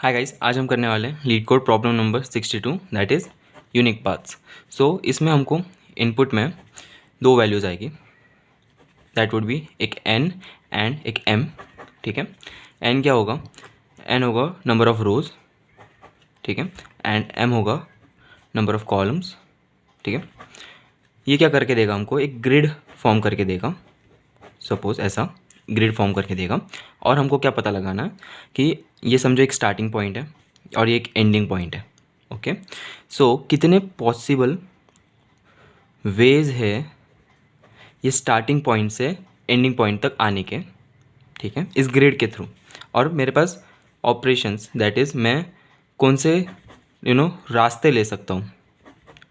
Hi guys, आज हम करने वाले हैं LeetCode problem number 62 that is unique paths. So इसमें हमको इनपुट में दो वैल्यूज़ आएगी, दैट वुड बी एक n एंड एक m। ठीक है, n क्या होगा? n होगा नंबर ऑफ रोज़, ठीक है, एंड m होगा नंबर ऑफ कॉलम्स। ठीक है, ये क्या करके देगा? हमको एक ग्रिड फॉर्म करके देगा। सपोज ऐसा ग्रिड फॉर्म करके देगा, और हमको क्या पता लगाना है कि ये समझो एक स्टार्टिंग पॉइंट है और ये एक एंडिंग पॉइंट है। ओके, सो कितने पॉसिबल वेज है ये स्टार्टिंग पॉइंट से एंडिंग पॉइंट तक आने के, ठीक है, इस ग्रिड के थ्रू। और मेरे पास ऑपरेशंस दैट इज़ मैं कौन से रास्ते ले सकता हूँ,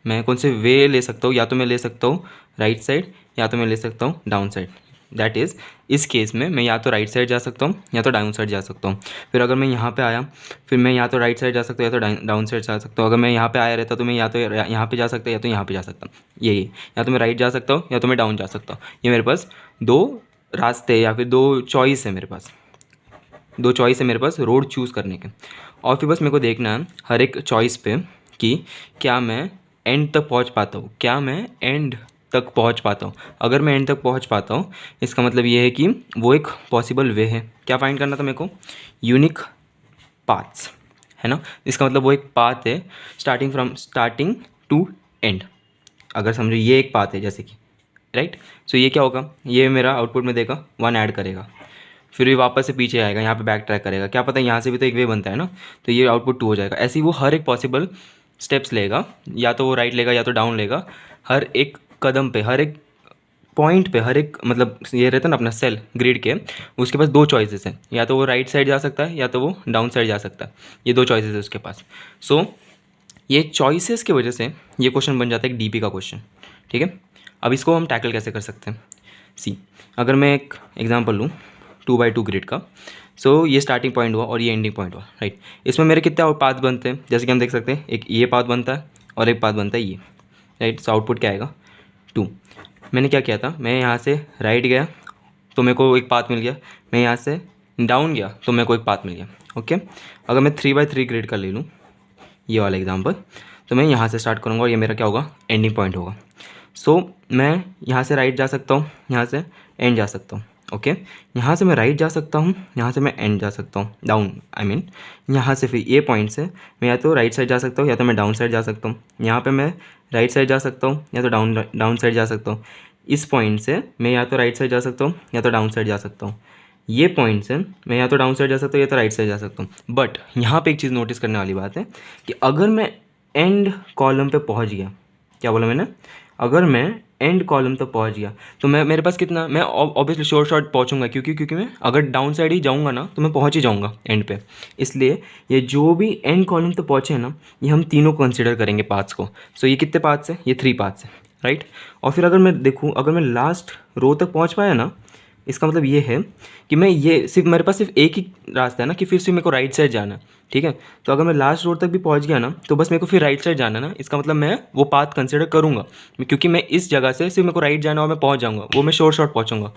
मैं कौन से वे ले सकता हूँ। या तो मैं ले सकता हूँ राइट साइड, या तो मैं ले सकता हूँ डाउन साइड। दैट इज़ इस केस में मैं या तो राइट साइड जा सकता हूँ या तो डाउन साइड जा सकता हूँ। फिर अगर मैं यहाँ पे आया, फिर मैं या तो राइट साइड जा सकता हूँ या तो डाउन साइड जा सकता हूँ। अगर मैं यहाँ पे आया रहता तो मैं या तो यहाँ पे जा सकता या तो यहाँ पे जा सकता। यही, या तो मैं राइट जा सकता हूँ या तो मैं डाउन जा सकता हूँ। ये मेरे पास दो रास्ते या फिर दो चॉइस है, मेरे पास दो चॉइस है मेरे पास रोड चूज़ करने के। और फिर बस मेरे को देखना है हर एक चॉइस पे कि क्या मैं एंड तक पहुंच पाता हूँ, क्या मैं एंड तक पहुंच पाता हूँ। अगर मैं एंड तक पहुंच पाता हूँ, इसका मतलब ये है कि वो एक पॉसिबल वे है। क्या फाइंड करना था मेरे को? यूनिक पाथ्स, है ना। इसका मतलब वो एक पाथ है स्टार्टिंग टू एंड। अगर समझो ये एक पाथ है जैसे कि, राइट। सो ये क्या होगा? ये मेरा आउटपुट में देगा 1 ऐड करेगा, फिर ये वापस से पीछे आएगा, यहाँ पे बैक ट्रैक करेगा। क्या पता यहाँ से भी तो एक वे बनता है ना, तो ये आउटपुट 2 हो जाएगा। ऐसे ही वो हर एक पॉसिबल स्टेप्स लेगा, या तो वो राइट लेगा या तो डाउन लेगा। हर एक कदम पे, हर एक पॉइंट पे, हर एक मतलब ये रहता है ना अपना सेल ग्रिड के, उसके पास दो चॉइसेस हैं, या तो वो राइट साइड जा सकता है या तो वो डाउन साइड जा सकता है। ये दो चॉइसेस है उसके पास। सो ये चॉइसेस की वजह से ये क्वेश्चन बन जाता है एक डीपी का क्वेश्चन। ठीक है, अब इसको हम टैकल कैसे कर सकते हैं? सी, अगर मैं एक एग्जांपल लूँ 2x2 ग्रिड का। सो ये स्टार्टिंग पॉइंट हुआ और ये एंडिंग पॉइंट हुआ, राइट। इसमें मेरे कितने और पाथ बनते हैं? जैसे कि हम देख सकते हैं, एक ये पाथ बनता है और एक पाथ बनता है ये, राइट। सो आउटपुट क्या आएगा? 2। मैंने क्या किया था, मैं यहाँ से राइट गया तो मेरे को एक पाथ मिल गया, मैं यहाँ से डाउन गया तो मेरे को एक पाथ मिल गया। ओके, अगर मैं 3x3 ग्रिड का ले लूँ, ये वाला एग्जाम्पल, तो मैं यहाँ से स्टार्ट करूँगा और ये मेरा क्या होगा? एंडिंग पॉइंट होगा। सो मैं यहाँ से राइट जा सकता हूँ, यहाँ से एंड जा सकता हूँ। ओके, यहाँ से मैं राइट जा सकता हूँ, यहाँ से मैं एंड जा सकता हूँ, डाउन आई मीन। यहाँ से फिर ये पॉइंट से मैं या तो राइट साइड जा सकता हूँ या तो मैं डाउन साइड जा सकता हूँ। यहाँ पे मैं राइट साइड जा सकता हूँ या तो डाउन साइड जा सकता हूँ। इस पॉइंट से मैं या तो राइट साइड जा सकता हूँ या तो डाउन साइड जा सकता हूँ। ये पॉइंट से मैं या तो डाउन साइड जा सकता हूँ या तो राइट साइड जा सकता हूँ। बट यहाँ पे एक चीज़ नोटिस करने वाली बात है कि अगर मैं एंड कॉलम पे पहुँच गया, क्या बोला मैंने? अगर मैं एंड कॉलम तक पहुंच गया तो मैं पास कितना, मैं ऑब्वियसली शॉर्ट पहुंचूंगा, क्योंकि मैं अगर डाउन साइड ही जाऊंगा ना तो मैं पहुंच ही जाऊंगा एंड पे। इसलिए ये जो भी एंड कॉलम तक पहुंचे हैं ना, ये हम तीनों कंसिडर करेंगे पाथ्स को। सो ये कितने पाथ्स हैं? ये 3 पाथ्स हैं, राइट। और फिर अगर मैं देखूँ, अगर मैं लास्ट रो तक पहुँच पाया ना, इसका मतलब ये है कि मैं ये सिर्फ मेरे पास सिर्फ एक ही रास्ता है ना कि फिर से मेरे को राइट साइड जाना है। ठीक है, तो अगर मैं लास्ट रोड तक भी पहुंच गया ना तो बस मेरे को फिर राइट साइड जाना ना, इसका मतलब मैं वो पाथ कंसिडर करूँगा, क्योंकि मैं इस जगह से सिर्फ मेरे को राइट जाना और मैं पहुंच जाऊँगा, वो मैं शॉर्ट पहुँचूँगा।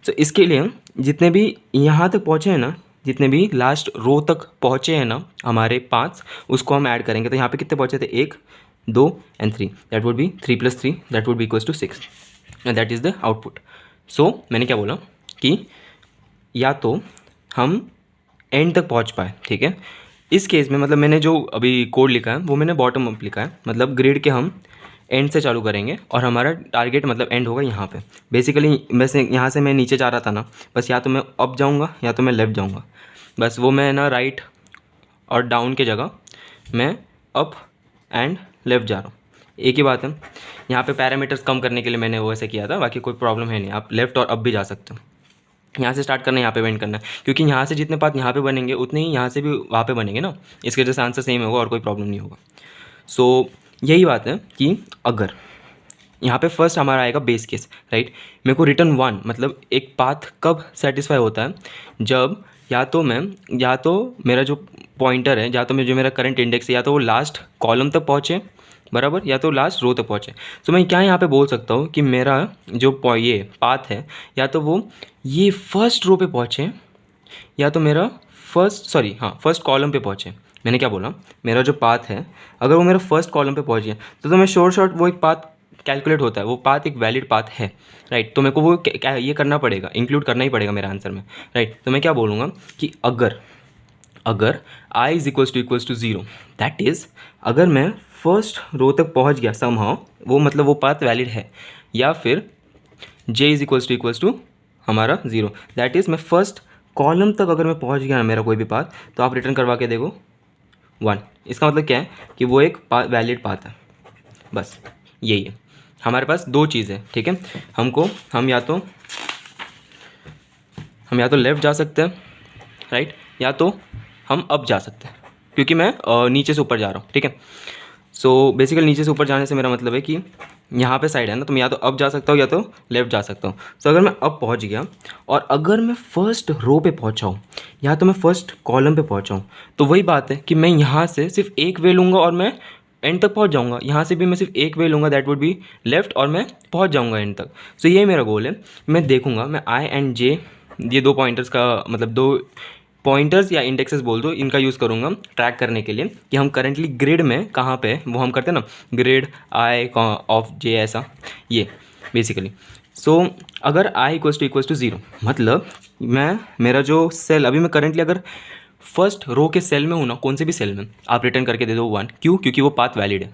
तो इसके लिए जितने भी यहाँ तक पहुँचे हैं ना, जितने भी लास्ट रो तक पहुँचे हैं ना हमारे पाथ्स, उसको हम ऐड करेंगे। तो यहाँ पे कितने पहुँचे थे? 1 2 and 3, that would be 3 + 3 that would be equals to 6, that is the output. So मैंने क्या बोला कि या तो हम एंड तक पहुंच पाए, ठीक है। इस केस में मतलब मैंने जो अभी कोड लिखा है वो मैंने बॉटम अप लिखा है, मतलब ग्रिड के हम एंड से चालू करेंगे और हमारा टारगेट मतलब एंड होगा यहाँ पे। बेसिकली वैसे यहाँ से मैं नीचे जा रहा था ना, बस या तो मैं अप जाऊँगा या तो मैं लेफ़्ट जाऊँगा, बस वो मैं ना राइट और डाउन के जगह मैं अप एंड लेफ़्ट जा रहा हूँ, एक ही बात है। यहाँ पे पैरामीटर्स कम करने के लिए मैंने वो ऐसे किया था, बाकी कोई प्रॉब्लम है नहीं, आप लेफ़्ट और अप भी जा सकते हो। यहाँ से स्टार्ट करना है, यहाँ पे एंड करना है, क्योंकि यहाँ से जितने पाथ यहाँ पे बनेंगे उतने ही यहाँ से भी वहाँ पे बनेंगे ना, इसके वजह से आंसर सेम होगा और कोई प्रॉब्लम नहीं होगा। सो यही बात है कि अगर यहाँ पे फर्स्ट हमारा आएगा बेस केस, राइट। मेरे को रिटर्न 1 मतलब एक पाथ कब सेटिस्फाई होता है? जब या तो मेरा जो पॉइंटर है, या तो जो मेरा करंट इंडेक्स है, या तो वो लास्ट कॉलम तक पहुँचे, बराबर, या तो लास्ट रो तक पहुँचे। तो मैं क्या यहाँ पे बोल सकता हूँ कि मेरा जो ये पाथ है, या तो वो ये फर्स्ट रो पे पहुँचे या तो मेरा फर्स्ट कॉलम पे पहुँचे। मैंने क्या बोला, मेरा जो पाथ है अगर वो मेरा फर्स्ट कॉलम पे पहुँच गया तो मैं शॉर्ट वो एक पाथ कैलकुलेट होता है, वो पाथ एक वैलिड पाथ है, राइट। तो मेरे को वो क्या ये करना पड़ेगा, इंक्लूड करना ही पड़ेगा मेरे आंसर में, राइट। तो मैं क्या बोलूँगा कि अगर i is equals to 0, that is अगर मैं फर्स्ट रो तक पहुंच गया समहाउ, वो मतलब वो पाथ वैलिड है, या फिर j इज इक्वल्स टू हमारा 0, दैट इज़ मैं फर्स्ट कॉलम तक अगर मैं पहुंच गया ना मेरा कोई भी पाथ, तो आप रिटर्न करवा के देखो 1। इसका मतलब क्या है कि वो एक वैलिड पाथ है, बस यही है। हमारे पास दो चीज़ है, ठीक है। हम या तो लेफ़्ट जा सकते हैं, राइट, या तो हम अप जा सकते हैं, क्योंकि मैं नीचे से ऊपर जा रहा हूँ, ठीक है। सो बेसिकली नीचे से ऊपर जाने से मेरा मतलब है कि यहाँ पे साइड है ना, तो मैं या तो अप जा सकता हूँ या तो लेफ़्ट जा सकता हूँ। सो अगर मैं अप पहुँच गया और अगर मैं फर्स्ट रो पे पहुँचा हूँ या तो मैं फर्स्ट कॉलम पे पहुँचा हूँ, तो वही बात है कि मैं यहाँ से सिर्फ एक वे लूँगा और मैं एंड तक पहुँच जाऊँगा। यहाँ से भी मैं सिर्फ एक वे लूँगा, दैट वुड बी लेफ़्ट, और मैं पहुँच जाऊँगा एंड तक। सो ये मेरा गोल है। मैं देखूँगा, मैं आई एंड जे, ये दो पॉइंटर्स का मतलब दो पॉइंटर्स या इंडेक्सेस बोल दो, इनका यूज़ करूँगा ट्रैक करने के लिए कि हम करेंटली ग्रिड में कहाँ पे, वो हम करते हैं ना ग्रिड आई ऑफ जे, ऐसा ये बेसिकली। सो अगर आई इक्वल्स टू 0 मतलब मेरा जो सेल अभी मैं करेंटली अगर फर्स्ट रो के सेल में हूँ ना, कौन से भी सेल में, आप रिटर्न करके दे दो 1। क्यों? क्योंकि वो पाथ वैलिड है,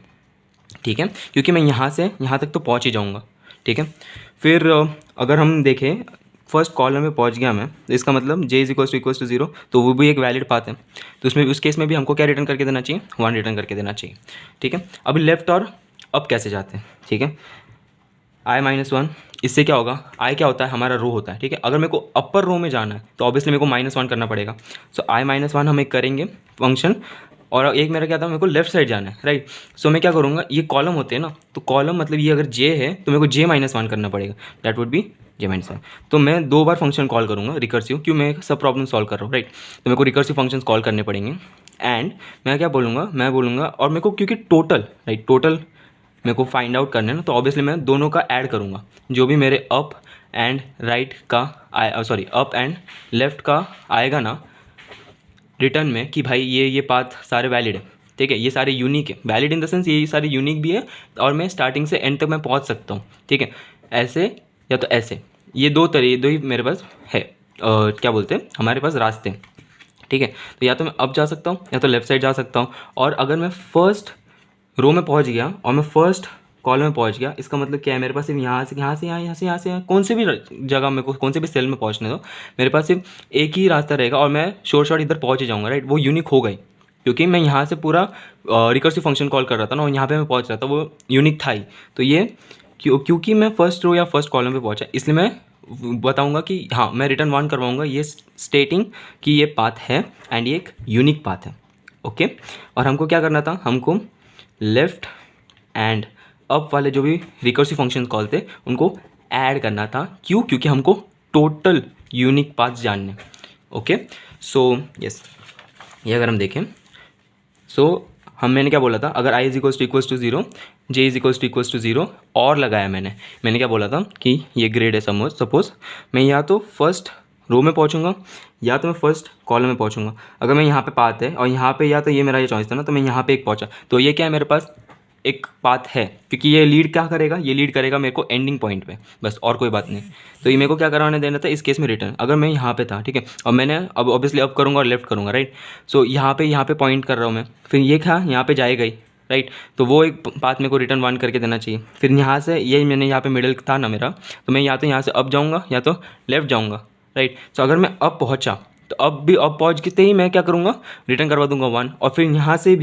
ठीक है, क्योंकि मैं यहाँ से यहाँ तक तो पहुँच ही जाऊँगा, ठीक है। फिर अगर हम देखें फर्स्ट कॉलम में पहुंच गया मैं, तो इसका मतलब j इज इक्वल्स टू 0, तो वो भी एक वैलिड पाथ है। तो उसमें उस केस में भी हमको क्या रिटर्न करके देना चाहिए, 1 रिटर्न करके देना चाहिए, ठीक है। अभी लेफ्ट और अप कैसे जाते हैं, ठीक है। i-1, इससे क्या होगा, i क्या होता है, हमारा रो होता है, ठीक है। अगर मेरे को अपर रो में जाना है तो ऑब्वियसली मेरे को -1 करना पड़ेगा। सो i-1 हम एक करेंगे फंक्शन, और एक मेरा क्या था, मेरे को लेफ्ट साइड जाना है, राइट। सो मैं क्या करूँगा, ये कॉलम होते हैं ना, तो कॉलम मतलब ये अगर j है तो मेरे को j-1 करना पड़ेगा, दैट वुड बी j-1। तो मैं 2 बार फंक्शन कॉल करूँगा रिकर्सिव, क्यों, मैं सब प्रॉब्लम सॉल्व कर रहा हूँ, राइट। तो मेरे को रिकर्सिव फंक्शन कॉल करने पड़ेंगे। एंड मैं क्या बोलूँगा, मैं बोलूँगा, और मेरे को क्योंकि टोटल मेरे को फाइंड आउट करना है ना, तो ऑब्वियसली मैं दोनों का ऐड करूँगा, जो भी मेरे अप एंड राइट का अप एंड लेफ्ट का आएगा ना रिटर्न में, कि भाई ये पाथ सारे वैलिड है, ठीक है, ये सारे यूनिक है। वैलिड इन द सेंस ये सारे यूनिक भी है, और मैं स्टार्टिंग से एंड तक मैं पहुंच सकता हूँ, ठीक है, ऐसे या तो ऐसे। ये दो ही मेरे पास है, क्या बोलते हैं, हमारे पास रास्ते, ठीक है। तो या तो मैं अप जा सकता हूँ या तो लेफ्ट साइड जा सकता हूँ। और अगर मैं फर्स्ट रो में पहुँच गया और मैं फर्स्ट कॉलम में पहुँच गया, इसका मतलब क्या है, मेरे पास सिर्फ यहाँ से कौन से भी जगह मेरे को, कौन से भी सेल में पहुँचने दो, मेरे पास सिर्फ एक ही रास्ता रहेगा और मैं शॉर्ट इधर पहुँच ही जाऊँगा, राइट। वो यूनिक हो गई, क्योंकि मैं यहाँ से पूरा रिकर्सिव फंक्शन कॉल कर रहा था ना, और यहाँ पे मैं पहुँच रहा था, वो यूनिक था ही। तो ये क्योंकि मैं फर्स्ट रो या फर्स्ट कॉलम पे पहुँचा, इसलिए मैं बताऊँगा कि हाँ मैं रिटर्न 1 करवाऊँगा, ये स्टेटिंग कि ये पाथ है एंड ये एक यूनिक पाथ है, ओके। और हमको क्या करना था, हमको लेफ़्ट एंड अप वाले जो भी रिकर्सिव फंक्शन कॉल थे उनको ऐड करना था। क्यों? क्योंकि हमको टोटल यूनिक पाथ जानने, ओके। सो यस, ये अगर हम देखें, मैंने क्या बोला था, अगर i is equals to 0, j is equals to 0 और लगाया मैंने क्या बोला था कि ये ग्रेड है, सपोज मैं या तो फर्स्ट रो में पहुंचूंगा या तो मैं फर्स्ट कॉलम में पहुंचूंगा। अगर मैं यहाँ पे पाथ है और यहाँ पे या तो ये मेरा ये चॉइस था ना, तो मैं यहाँ पे एक पहुँचा, तो ये क्या है, मेरे पास एक पाथ है, क्योंकि ये लीड क्या करेगा, ये लीड करेगा मेरे को एंडिंग पॉइंट पे, बस और कोई बात नहीं। तो ये मेरे को क्या करवाने देना था इस केस में रिटर्न। अगर मैं यहाँ पे था, ठीक है, और मैंने अब ऑब्वियसली अप करूँगा और लेफ्ट करूँगा, राइट। सो यहाँ पे पॉइंट कर रहा हूँ मैं, फिर ये था यहाँ पे जाएगा ही, राइट। तो वो एक पाथ मेरे को रिटर्न 1 करके देना चाहिए। फिर यहाँ से ये मैंने यहाँ पे मिडिल था ना मेरा, तो मैं या तो यहाँ से अप जाऊँगा या तो लेफ्ट जाऊँगा, राइट। सो अगर मैं अप पहुँचा तो अब पहुँचते ही मैं क्या करूँगा, रिटर्न करवा दूंगा 1। और फिर यहाँ से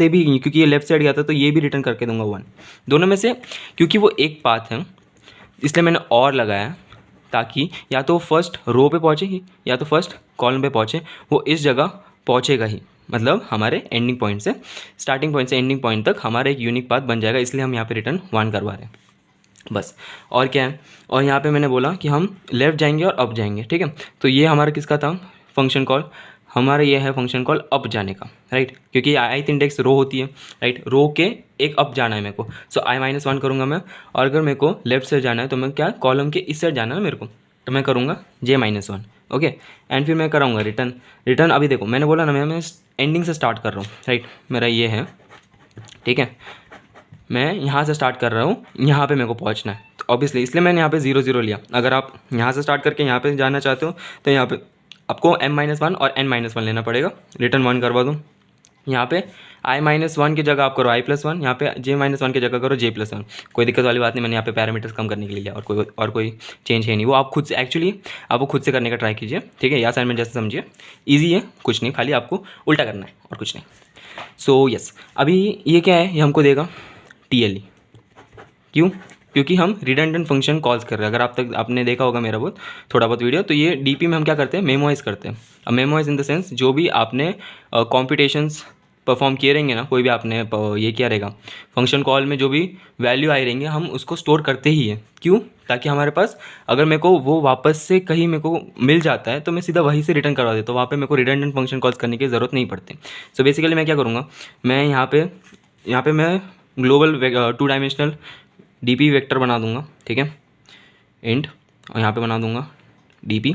भी क्योंकि ये लेफ्ट साइड गया था तो ये भी रिटर्न करके दूंगा 1। दोनों में से क्योंकि वो एक पाथ है इसलिए मैंने और लगाया, ताकि या तो फर्स्ट रो पे पहुँचे ही या तो फर्स्ट कॉलम पे पहुँचे, वो इस जगह पहुँचेगा ही, मतलब हमारे एंडिंग पॉइंट से स्टार्टिंग पॉइंट से एंडिंग पॉइंट तक हमारा एक यूनिक पाथ बन जाएगा। इसलिए हम यहाँ पे रिटर्न 1 करवा रहे हैं, बस। और क्या है, और यहाँ पे मैंने बोला कि हम लेफ़्ट जाएंगे और अप जाएंगे, ठीक है। तो ये हमारा किसका था फंक्शन कॉल, हमारा ये है फंक्शन कॉल अप जाने का, राइट। क्योंकि ith इंडेक्स रो होती है, राइट, रो के एक अप जाना है मेरे को। सो i-1 करूँगा मैं, और अगर मेरे को लेफ्ट साइड जाना है तो मैं क्या, कॉलम के इस साइड जाना है मेरे को, तो मैं करूँगा j-1, ओके। एंड फिर मैं कराऊंगा रिटर्न अभी देखो मैंने बोला ना मैं एंडिंग से स्टार्ट कर रहा हूँ, राइट। मेरा ये है, ठीक है, मैं यहाँ से स्टार्ट कर रहा हूँ, यहाँ पे मेरे को पहुँचना है, तो ऑब्वियसली इसलिए मैंने यहाँ पे 0 0 लिया। अगर आप यहाँ से स्टार्ट करके यहाँ पे जाना चाहते हो तो यहाँ पे आपको m-1 और n-1 लेना पड़ेगा। रिटर्न 1 करवा दूँ, यहाँ पे i-1 की जगह आप करो i+1, यहाँ पे j-1 की जगह करो j+1। कोई दिक्कत वाली बात नहीं, मैंने यहाँ पे पैरामीटर्स कम करने के लिए लिया, और कोई चेंज है नहीं। वो आप खुद से एक्चुअली आपको खुद से करने का ट्राई कीजिए, ठीक है। या असाइनमेंट जैसे समझिए, ईजी है, कुछ नहीं, खाली आपको उल्टा करना है और कुछ नहीं। सो यस, अभी ये क्या है, ये हमको देगा TLE। क्यों? क्योंकि हम रिडंडेंट फंक्शन कॉल्स कर रहे हैं। अगर आप तक आपने देखा होगा मेरा थोड़ा बहुत वीडियो, तो ये DP में हम क्या करते हैं, मेमोइज करते हैं। अब मेमोइज इन द सेंस जो भी आपने कॉम्पिटिशन्स परफॉर्म किए रहेंगे ना, कोई भी आपने ये क्या रहेगा फंक्शन कॉल में जो भी वैल्यू आई रहेंगे, हम उसको स्टोर करते ही हैं। क्यों? ताकि हमारे पास अगर मेरे को वो वापस से कहीं मेरे को मिल जाता है तो मैं सीधा वहीं से रिटर्न करवा देता हूँ, वहाँ पे मेरे को रिडंडेंट फंक्शन कॉल्स करने की ज़रूरत नहीं पड़ती। सो बेसिकली मैं क्या करूँगा, मैं यहाँ पे मैं ग्लोबल 2 डायमेंशनल DP वेक्टर बना दूंगा, ठीक है, इंट, और यहाँ पे बना दूंगा DP,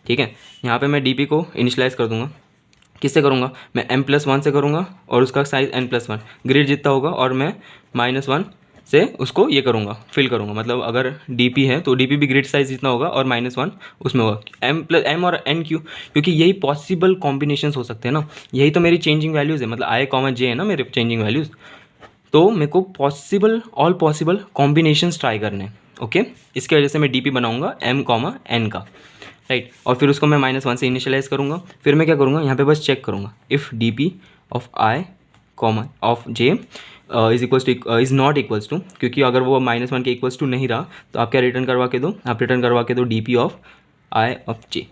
ठीक है। यहाँ पे मैं DP को इनिशलाइज़ कर दूंगा। किससे करूँगा, मैं m+1 से करूँगा और उसका साइज़ n+1 ग्रिड जितना होगा, और मैं -1 से उसको ये करूँगा, फिल करूँगा। मतलब अगर DP है तो DP भी ग्रिड साइज़ जितना होगा और -1 उसमें होगा। m और n क्यों? क्योंकि यही पॉसिबल कॉम्बिनेशंस हो सकते हैं ना, यही तो मेरी चेंजिंग वैल्यूज़ है, मतलब i, j है ना मेरे चेंजिंग वैल्यूज़। तो मेरे को ऑल पॉसिबल कॉम्बिनेशंस ट्राई करने हैं, ओके। इसकी वजह से मैं DP बनाऊंगा m, n का, राइट। और फिर उसको मैं -1 से इनिशियलाइज़ करूँगा। फिर मैं क्या करूँगा, यहाँ पे बस चेक करूँगा, if DP of i, of j is not equals to, क्योंकि अगर वो -1 के इक्वल्स टू नहीं रहा तो आप क्या रिटर्न करवा के दो, आप रिटर्न करवा के दो DP of i of j,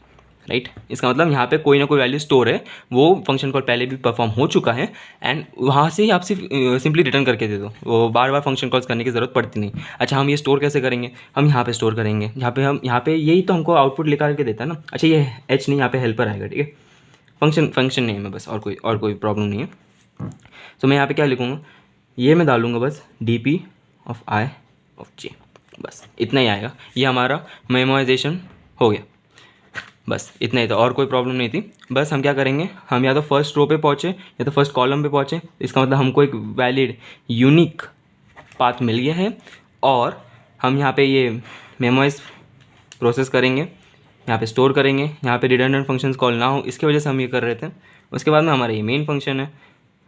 right. इसका मतलब यहाँ पे कोई ना कोई वैल्यू स्टोर है, वो फंक्शन कॉल पहले भी परफॉर्म हो चुका है, एंड वहाँ से ही आप सिंपली रिटर्न करके दे दो, वो बार बार फंक्शन कॉल्स करने की ज़रूरत पड़ती नहीं। अच्छा, हम ये स्टोर कैसे करेंगे, हम यहाँ पे स्टोर करेंगे, यहाँ पे यही तो हमको आउटपुट निकाल के देता है ना। अच्छा, ये h नहीं, यहाँ पे हेल्पर आएगा, ठीक है, फंक्शन नेम है बस, और कोई प्रॉब्लम नहीं है। तो मैं यहाँ पर क्या लिखूँगा, ये मैं डालूँगा बस DP of i of j, बस इतना ही आएगा। ये हमारा मेमोराइजेशन हो गया, बस इतना ही था, और कोई प्रॉब्लम नहीं थी। बस हम क्या करेंगे, हम या तो फर्स्ट रो पे पहुँचे या तो फर्स्ट कॉलम पे पहुँचे, इसका मतलब हमको एक वैलिड यूनिक पाथ मिल गया है, और हम यहाँ पे ये मेमोइज प्रोसेस करेंगे, यहाँ पे स्टोर करेंगे, यहाँ पे रिडंडेंट फंक्शंस कॉल ना हो, इसकी वजह से हम ये कर रहे थे। उसके बाद में हमारा ये मेन फंक्शन है,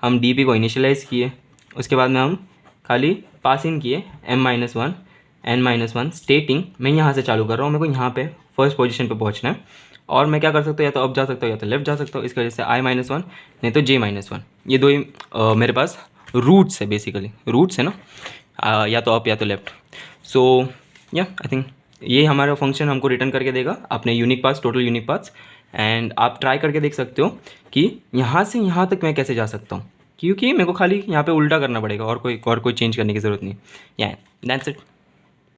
हम DP को इनिशियलाइज़ किए, उसके बाद में हम खाली पास इन किए m-1 n-1 स्टेटिंग। मैं यहाँ से चालू कर रहा हूँ, मेरे को यहाँ पे फर्स्ट पोजीशन पे पहुँचना है, और मैं क्या कर सकता हूँ, या तो अप जा सकता हूँ या तो लेफ्ट जा सकता हूँ। इसकी वजह से i-1 नहीं तो j-1, ये दो ही मेरे पास रूट्स है, बेसिकली रूट्स है ना, या तो अप या तो लेफ्ट। सो या आई थिंक ये हमारा फंक्शन हमको रिटर्न करके देगा अपने unique paths, total unique paths. And आप ट्राई करके देख सकते हो कि यहाँ से यहाँ तक मैं कैसे जा सकता हूँ, क्योंकि मेरे को खाली यहाँ पे उल्टा करना पड़ेगा, और कोई चेंज करने की ज़रूरत नहीं। या दैट्स इट।